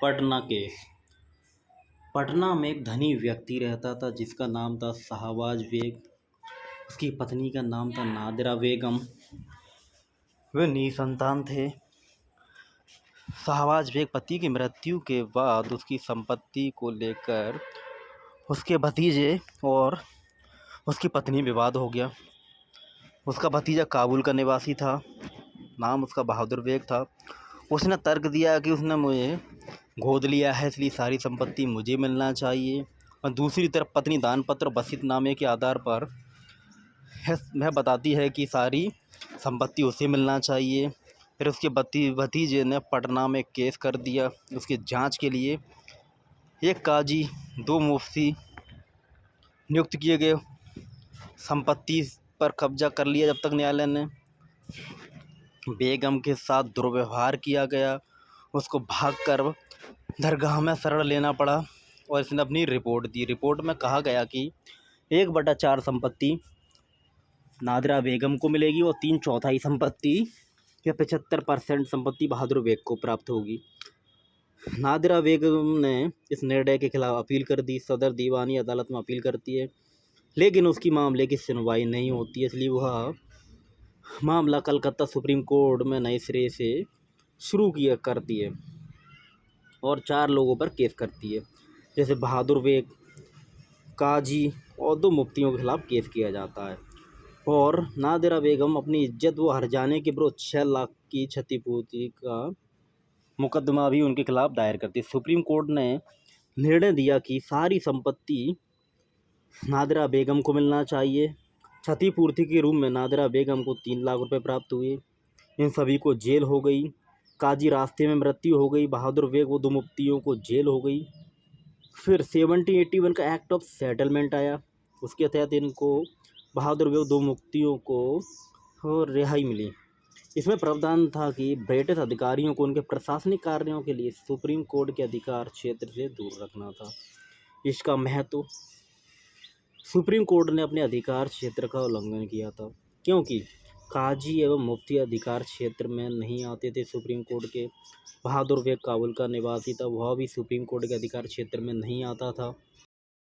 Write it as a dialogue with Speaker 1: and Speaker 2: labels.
Speaker 1: Patna case. Patna में एक धनी व्यक्ति रहता था जिसका नाम था शाहबाज बेग। उसकी पत्नी का नाम था नादिरा बेगम। वे निसंतान थे। शाहबाज बेग पति की मृत्यु के बाद उसकी संपत्ति को लेकर उसके भतीजे और उसकी पत्नी विवाद हो गया। उसका भतीजा काबुल का निवासी था, नाम उसका बहादुर बेग था। उसने तर्क दिया कि उसने मुझे गोद लिया है, इसलिए सारी संपत्ति मुझे मिलना चाहिए। और दूसरी तरफ पत्नी दानपत्र और वसीयतनामे के आधार पर वह बताती है कि सारी संपत्ति उसे मिलना चाहिए। फिर उसके भतीजे ने पटना में केस कर दिया। उसकी जांच के लिए एक काजी, 2 मुफ्ती नियुक्त किए गए। संपत्ति पर कब्जा कर लिया जब तक न्यायालय ने। बेगम के साथ दुर्व्यवहार किया गया। उसको भागकर दरगाह में शरण लेना पड़ा और इसने अपनी रिपोर्ट दी। रिपोर्ट में कहा गया कि 1/4 संपत्ति नादिरा बेगम को मिलेगी और 3/4 संपत्ति या 75% संपत्ति बहादुर बेग को प्राप्त होगी। नादिरा बेगम ने इस निर्णय के खिलाफ अपील कर दी। सदर दीवानी अदालत में अपील करती है, लेकिन उसकी मामले की सुनवाई नहीं होती है, इसलिए वह मामला कलकत्ता सुप्रीम कोर्ट में नए सिरे से शुरू करती है और 4 लोगों पर केस करती है, जैसे बहादुर बेग, काजी और 2 मुफ्तियों के खिलाफ केस किया जाता है। और नादिरा बेगम अपनी इज्जत व हर्जाने के विरुद्ध 6 लाख की क्षतिपूर्ति का मुकदमा भी उनके खिलाफ दायर करती है। सुप्रीम कोर्ट ने निर्णय दिया कि सारी संपत्ति नादिरा बेगम को मिलना चाहिए। क्षतिपूर्ति के रूप में नादिरा बेगम को 3 लाख रुपए प्राप्त हुए। इन सभी को जेल हो गई। काजी रास्ते में मृत्यु हो गई। बहादुर बेग वो 2 मुफ्तियों को जेल हो गई। फिर 1781 का एक्ट ऑफ सेटलमेंट आया। उसके तहत इनको बहादुर बेग 2 मुफ्तियों को रिहाई मिली। इसमें प्रावधान था कि ब्रिटिश अधिकारियों को उनके प्रशासनिक कार्यों के लिए सुप्रीम कोर्ट के अधिकार क्षेत्र से दूर रखना था। इसका महत्व, सुप्रीम कोर्ट ने अपने अधिकार क्षेत्र का उल्लंघन किया था, क्योंकि काजी एवं मुफ्ती अधिकार क्षेत्र में नहीं आते थे सुप्रीम कोर्ट के। बहादुर बेग काबुल का निवासी था, वह भी सुप्रीम कोर्ट के अधिकार क्षेत्र में नहीं आता था।